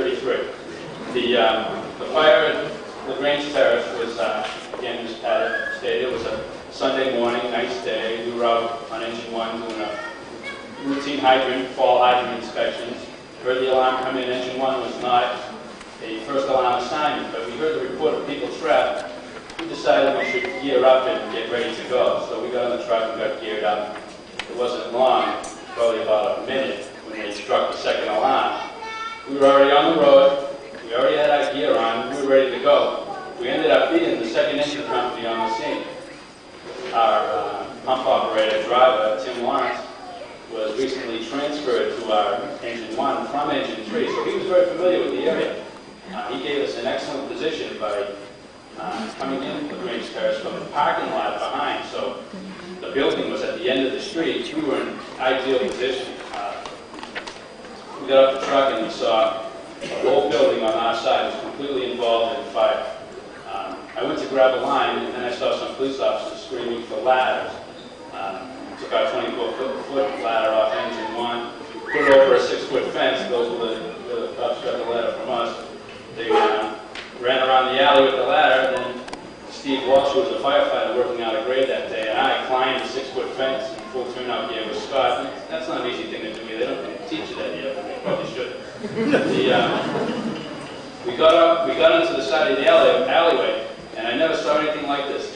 33. The fire at LaGrange Terrace was, again, just stated, it was a Sunday morning, nice day. We were out on engine 1 doing a routine fall hydrant inspections. Heard the alarm come in. Engine 1 was not a first alarm assignment, but we heard the report of people trapped. We decided we should gear up and get ready to go. So we got on the truck and got geared up. It wasn't long, probably about a minute, when they struck the second alarm. We were already on the road. We already had our gear on. We were ready to go. We ended up beating the second engine company on the scene. Our pump operator driver, Tim Lawrence, was recently transferred to our engine 1 from engine 3, so he was very familiar with the area. He gave us an excellent position by coming in the LaGrange Terrace from the parking lot behind, so the building was at the end of the street. We were in an ideal position. We got off the truck and we saw the whole building on our side was completely involved in fire. I went to grab a line, and then I saw some police officers screaming for ladders. Took our 24-foot ladder off engine 1, put it over a 6-foot fence. Those were the cops got the ladder from us. They ran around the alley with the ladder, and then Steve Walsh, who was a firefighter working out a grade that day, and I climbed the 6-foot fence in full turnout gear with Scott. That's not an easy thing to do. They don't teach you that yet, but they probably should. We got into the side of the alleyway, and I never saw anything like this.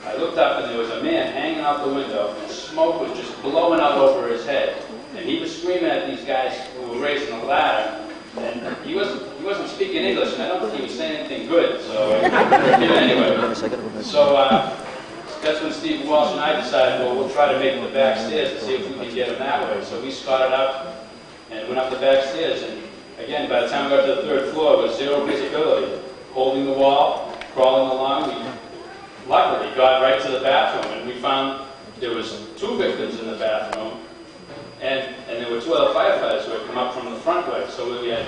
I looked up, and there was a man hanging out the window, and smoke was just blowing out over his head. And he was screaming at these guys who were raising the ladder, and he wasn't speaking English, and I don't think he was saying anything good. So anyway, so that's when Steve Walsh and I decided, well, we'll try to make the back stairs to see if we can get him that way. So we scotted up and went up the back stairs, and again, by the time we got to the 3rd floor, it was zero visibility. Holding the wall, crawling along, we luckily got right to the bathroom, and we found there was 2 victims in the bathroom, and there were 2 other firefighters who had come up from the front way. So we had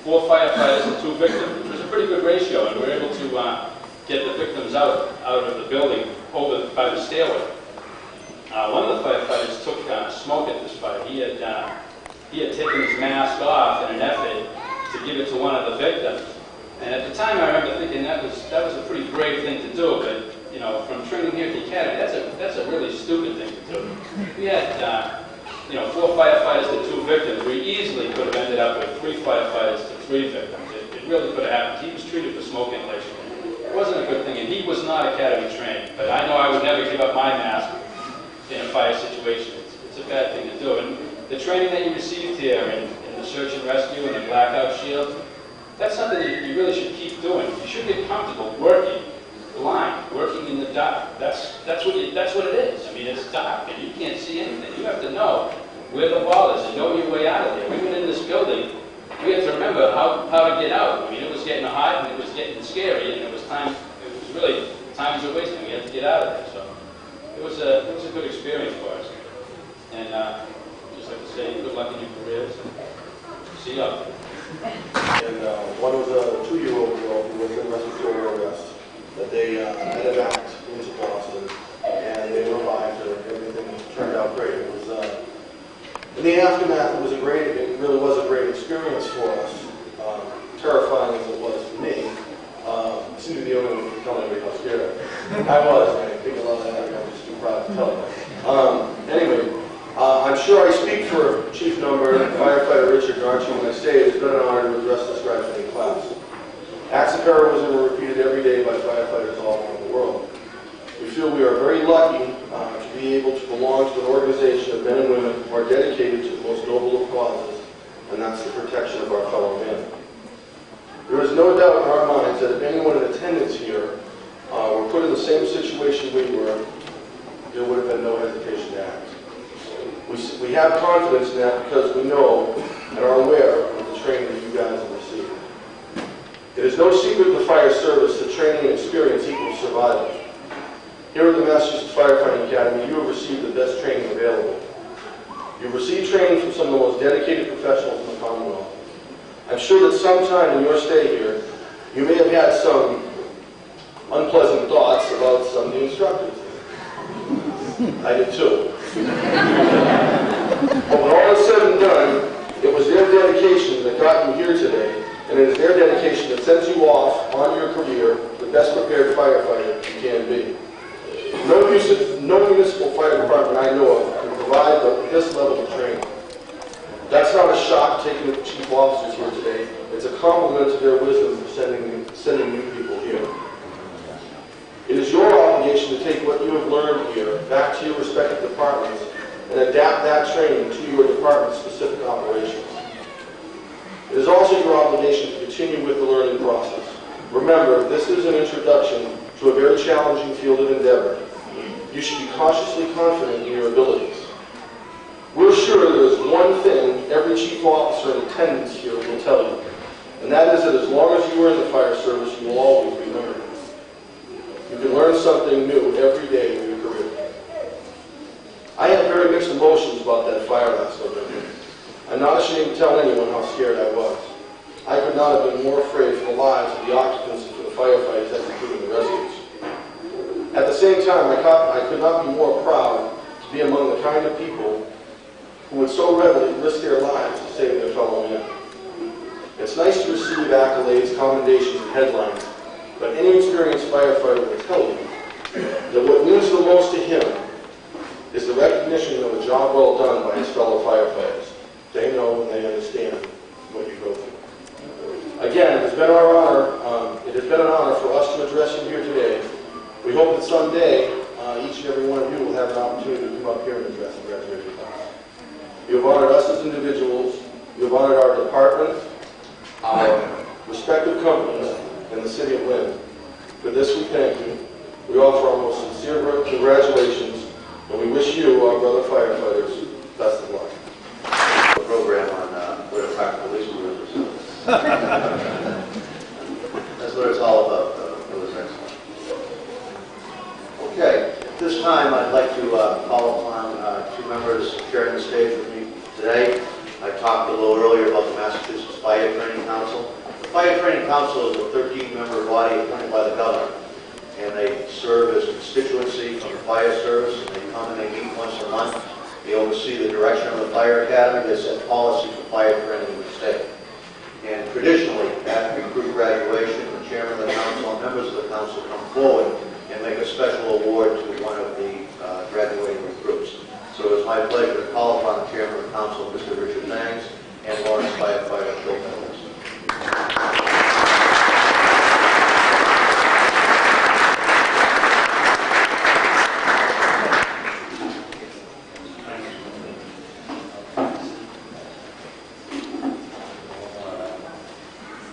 4 firefighters and 2 victims, which was a pretty good ratio, and we were able to get the victims out of the building over by the stairway. One of the firefighters took smoke at this fight. He had taken his mask off in an effort to give it to one of the victims. And at the time, I remember thinking that was a pretty brave thing to do. But you know, from training here at the academy, that's a really stupid thing to do. We had 4 firefighters to 2 victims. We easily could have ended up with 3 firefighters to 3 victims. It really could have happened. He was treated for smoke inhalation. It wasn't a good thing, and he was not academy trained. But I know I would never give up my mask in a fire situation. It's a bad thing to do. And the training that you received here in the search and rescue and the blackout shield, that's something that you really should keep doing. You should get comfortable working blind, working in the dark. That's what it is. I mean, it's dark and you can't see anything. You have to know where the ball is and know your way out of there. We went in this building. We had to remember how to get out. I mean, it was getting hot and it was getting scary, and it was really time was wasting. We had to get out of there. So it was a good experience for us. And just like to say, good luck in your careers. See you out there. And one was a 2-year-old girl who was in respiratory arrest that they medevaced into Boston, and they revived her. Everything turned out great. It was in the aftermath. It really was a great experience for us. Terrifying as it was for me. I seem to be the only one who telling everybody how scared I was. I think a lot of that. I'm just too proud to tell you. Anyway. I'm sure I speak for Chief Number Firefighter Richard Garchi when I say it's been an honor to address this graduating class. Acts of heroism are repeated every day by firefighters all around the world. We feel we are very lucky to be able to belong to an organization of men and women who are dedicated to the most noble of causes, and that's the protection of our fellow men. There is no doubt in our minds that if anyone in attendance here were put in the same situation we were, there would have been no hesitation to act. We have confidence in that because we know and are aware of the training that you guys have received. It is no secret in the fire service that training and experience equals survival. Here at the Massachusetts Firefighting Academy, you have received the best training available. You've received training from some of the most dedicated professionals in the Commonwealth. I'm sure that sometime in your stay here, you may have had some unpleasant thoughts about some of the instructors. I did too. But when all is said and done, it was their dedication that got you here today and it is their dedication that sends you off on your career the best prepared firefighter you can be. No municipal fire department I know of can provide this level of training. That's not a shock taken to the chief officers here today. It's a compliment to their wisdom for sending new people here. It is your obligation to take what you have learned here back to your respective departments and adapt that training to your department's specific operations. It is also your obligation to continue with the learning process. Remember, this is an introduction to a very challenging field of endeavor. You should be cautiously confident in your abilities. We're sure there is one thing every chief officer in attendance here will tell you, and that is that as long as you are in the fire service, you will always be learning. You can learn something new every day of your career. I had very mixed emotions about that fire last November. I'm not ashamed to tell anyone how scared I was. I could not have been more afraid for the lives of the occupants and for the firefighters executing the rescues. At the same time, I could not be more proud to be among the kind of people who would so readily risk their lives to save their fellow men. It's nice to receive accolades, commendations, and headlines, but any experienced firefighter will tell you that what means the most to him is the recognition of a job well done by his fellow firefighters. They know and they understand what you go through. Again, it has been an honor for us to address you here today. We hope that someday each and every one of you will have an opportunity to come up here and address the graduating class. You have honored us as individuals. You have honored our department, our respective companies, and the city of Lynn. For this, we thank you. We offer our most sincere congratulations, and we wish you, our brother firefighters, best of luck. A program on what a practical police was. That's what it's all about. It was excellent. Okay, at this time, I'd like to call upon two members sharing the stage with me today. I talked a little earlier about the Massachusetts Fire Training Council. The Fire Training Council is a 13-member body appointed by the governor, and they serve as a constituency from the fire service, and they come and they meet once a month. They oversee the direction of the fire academy. They set policy for fire training in the state. And traditionally, at recruit graduation, the chairman of the council and members of the council come forward and make a special award to one of the graduating recruits. So it's my pleasure to call upon the chairman of the council, Mr. Richard Banks, and Lawrence firefighter Bill Phillips.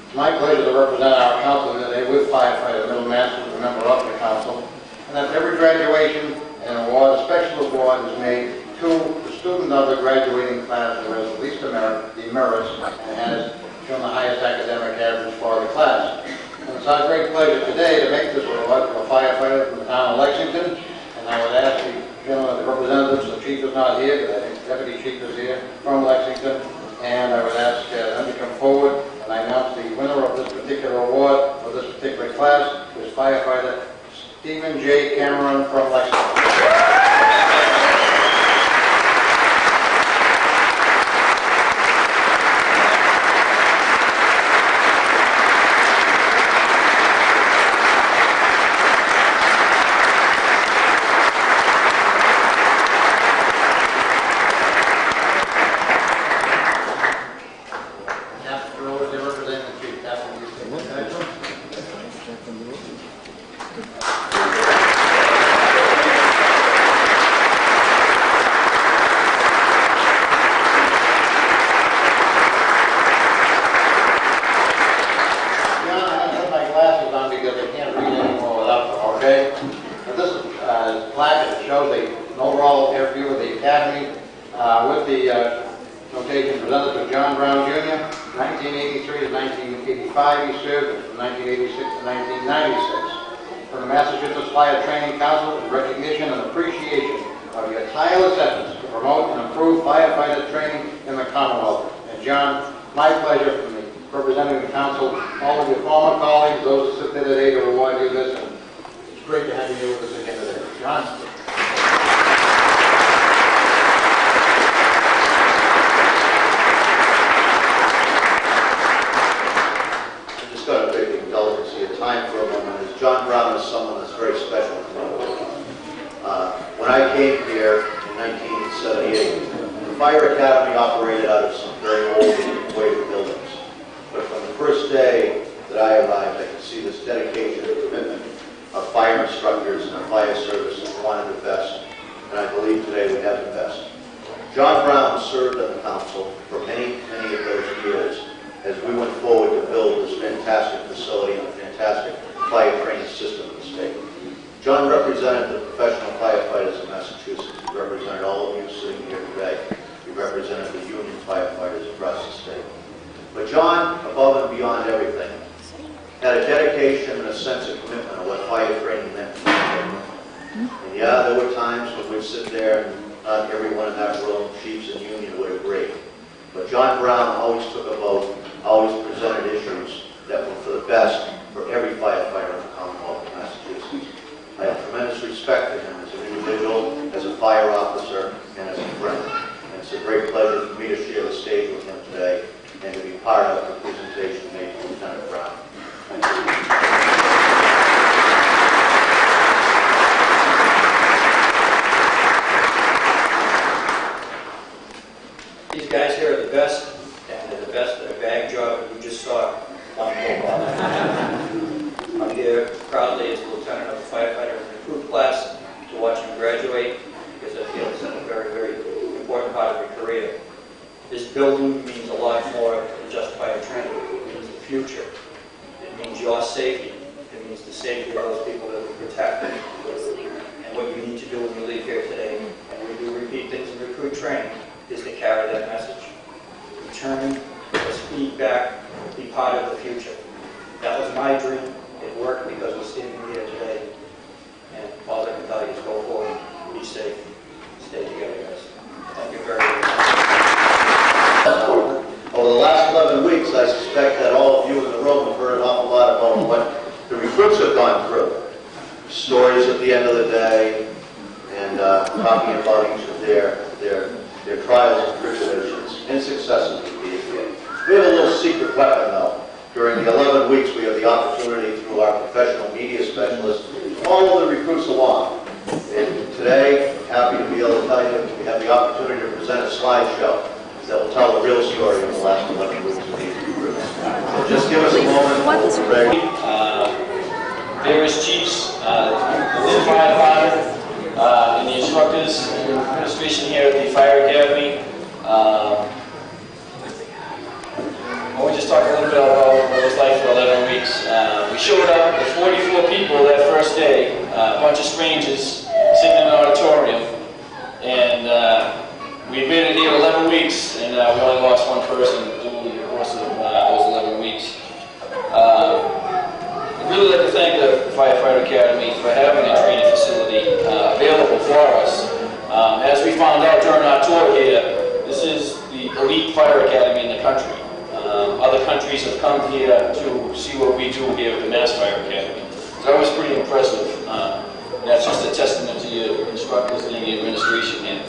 It's my pleasure to represent our council today with firefighter Bill Master, the member of the council, and at every graduation, an award, a special award is made to the student of the graduating class who has the least demerits and has shown the highest academic average for the class. And it's our great pleasure today to make this award to a firefighter from the town of Lexington, and I would ask the gentlemen, the representatives, the chief is not here, but I think the deputy chief is here from Lexington, and I would ask them to come forward, and I announce the winner of this particular award for this particular class is firefighter Stephen J. Cameron from Lexington. With the notation presented to John Brown Jr., 1983 to 1985, he served from 1986 to 1996. From the Massachusetts Fire Training Council, in recognition and appreciation of your tireless efforts to promote and improve firefighter training in the Commonwealth. And John, my pleasure from me, representing the council, all of your former colleagues, those who sit there today to award you this, and it's great to have you here with us again today. John? time for a moment is John Brown is someone that's very special to me. When I came here in 1978, the Fire Academy operated out of some very old, antiquated buildings. But from the first day that I arrived, I could see this dedication and commitment of fire instructors and the fire service that wanted the best. And I believe today we have the best. John Brown served on the council for many, many of those years as we went forward to build this fantastic facility and a fantastic fire training system in the state. John represented the professional firefighters in Massachusetts. He represented all of you sitting here today. He represented the union firefighters across the state. But John, above and beyond everything, had a dedication and a sense of commitment of what fire training meant to him. And yeah, there were times when we'd sit there and not everyone in that room, chiefs and union, would agree. But John Brown always took a vote, always presented issues that were for the best for every firefighter in the Commonwealth of Massachusetts. I have tremendous respect for him as an individual, as a fire officer, and as a friend. And it's a great pleasure for me to share the stage with him today and to be part of the presentation made to Lieutenant Brown. Thank you. These guys here are the best, and they're the best at a bag job that we just saw on I'm here proudly as a lieutenant of a firefighter in the recruit class to watch him graduate, because I feel it's a very, very important part of your career. This building means a lot more than just fire training. It means the future. It means your safety. It means the safety of those people that we protect. And what you need to do when you leave here today, and we do repeat things in recruit training, is to carry that message. Return, speak back, be part of the future. That was my dream. It worked because we're standing here today. And all I can tell you is go forward, be safe, stay together, guys. Thank you very much. Over the last 11 weeks, I suspect that all of you in the room have heard an awful lot about what the recruits have gone through. Stories at the end of the day, and talking about each of their trials and tribulations and successes with BAK. We have a little secret weapon, though. During the 11 weeks, we have the opportunity through our professional media specialists to follow the recruits along. And today, I'm happy to be able to tell you we have the opportunity to present a slideshow that will tell the real story of the last 11 weeks of these recruits. So just give us a moment. Various chiefs, the fire department, and the instructors and administration here at the Fire Academy. I want to just talk a little bit about what it was like for 11 weeks. We showed up with 44 people that first day, a bunch of strangers sitting in an auditorium, and we made it here 11 weeks, and we only lost one person during the course of those 11 weeks. I'd really like to thank the Firefighter Academy for having a training facility available for us. As we found out during our tour here, this is the elite fire academy in the country. Other countries have come here to see what we do here at the Mass Fire Academy. So that was pretty impressive. That's just a testament to your instructors and the administration here.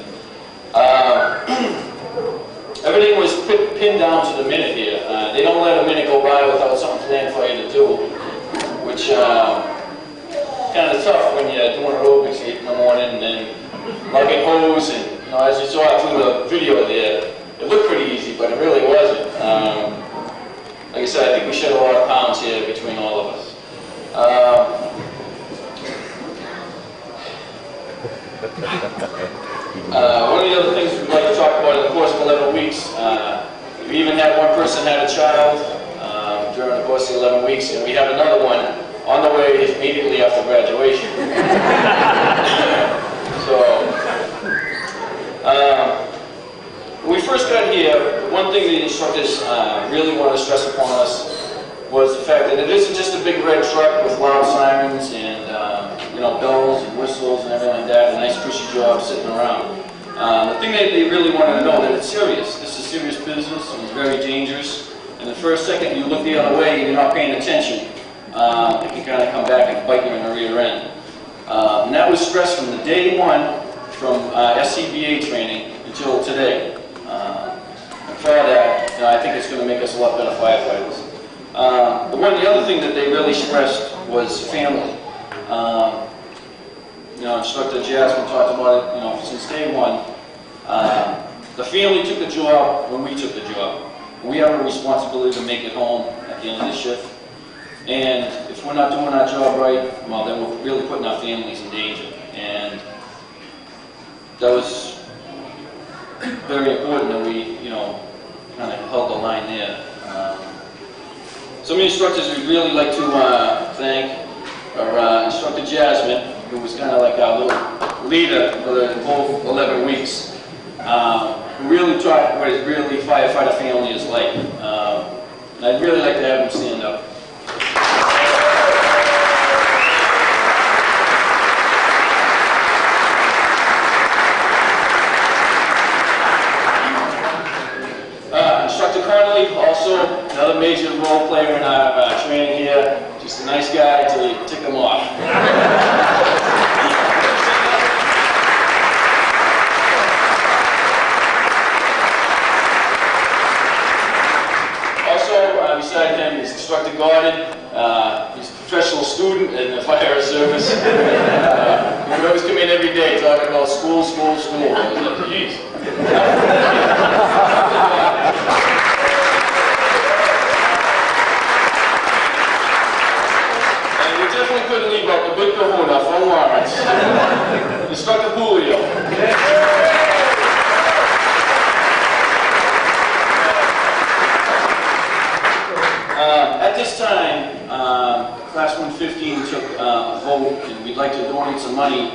Everything was pinned down to the minute here. They don't let a minute go by without something planned for you to do, which kind of tough when you're doing aerobics 8 in the morning and then lugging hose, and as you saw through the video there, it looked pretty easy, but it really wasn't. Like I said, I think we shed a lot of pounds here between all of us. One of the other things we'd like to talk about in the course of 11 weeks, we even had one person had a child during the course of 11 weeks, and we have another one on the way immediately after graduation. When we first got here, one thing the instructors really wanted to stress upon us was the fact that it isn't just a big red truck with loud sirens and bells and whistles and everything like that, a nice cushy job sitting around. The thing that they really wanted to know that it's serious. This is serious business and it's very dangerous. And the first second you look the other way and you're not paying attention, it can kind of come back and bite you in the rear end. And that was stressed from the day one from SCBA training until today. And for that, I think it's going to make us a lot better firefighters. The other thing that they really stressed was family. Instructor Jasmine talked about it, since day one. The family took the job when we took the job. We have a responsibility to make it home at the end of the shift. And if we're not doing our job right, well, then we're really putting our families in danger. And that was very important that we, kind of held the line there. Some of the instructors we'd really like to thank are Instructor Jasmine, who was kind of like our little leader for the whole 11 weeks. Who really taught what really firefighter family is like. And I'd really like to have him stand up. Instructor Connolly, also another major role player in our training here. Just a nice guy until you tick him off. Also, beside him is Instructor Gordon. He's a professional student in the fire service. He would always come in every day talking about school, school, school. I was like, geez. Definitely couldn't leave out the good kahuna from Lawrence, Instructor Julio. At this time, Class 115 took a vote, and we'd like to donate some money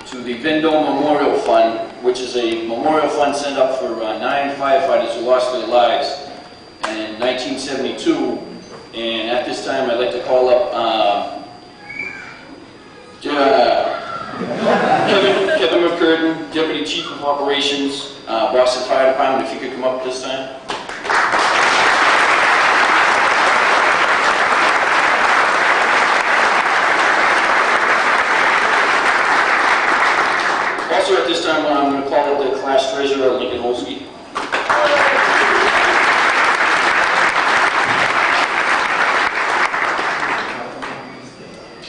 to the Vendome Memorial Fund, which is a memorial fund set up for 9 firefighters who lost their lives in 1972. And at this time, I'd like to call up Kevin McCurtain, Deputy Chief of Operations, Boston Fire Department, if you could come up this time. Also at this time, I'm going to call up the class treasurer, Lincoln Holsky.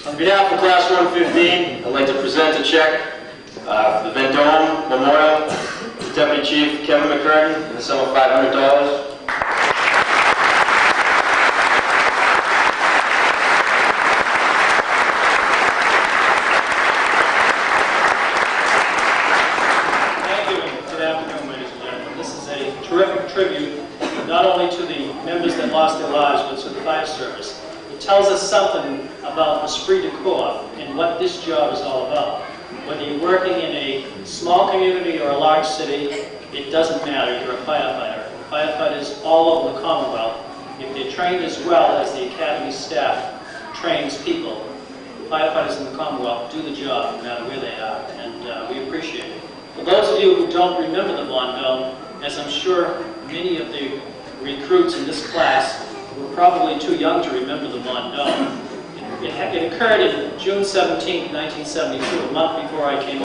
On behalf of Class 115, I'd like to present a check for the Vendome Memorial to Deputy Chief Kevin McCurtain in the sum of $500. Thank you, and good afternoon, ladies and gentlemen. This is a terrific tribute, not only to the members that lost their lives, but to the fire service. It tells us something about esprit de corps and what this job is all about. Whether you're working in a small community or a large city, it doesn't matter. You're a firefighter. Firefighters all over the Commonwealth, if they're trained as well as the Academy staff trains people, firefighters in the Commonwealth do the job no matter where they are, and we appreciate it. For those of you who don't remember the Von Dome, as I'm sure many of the recruits in this class were probably too young to remember the Von Dome. It occurred in June 17, 1972, a month before I came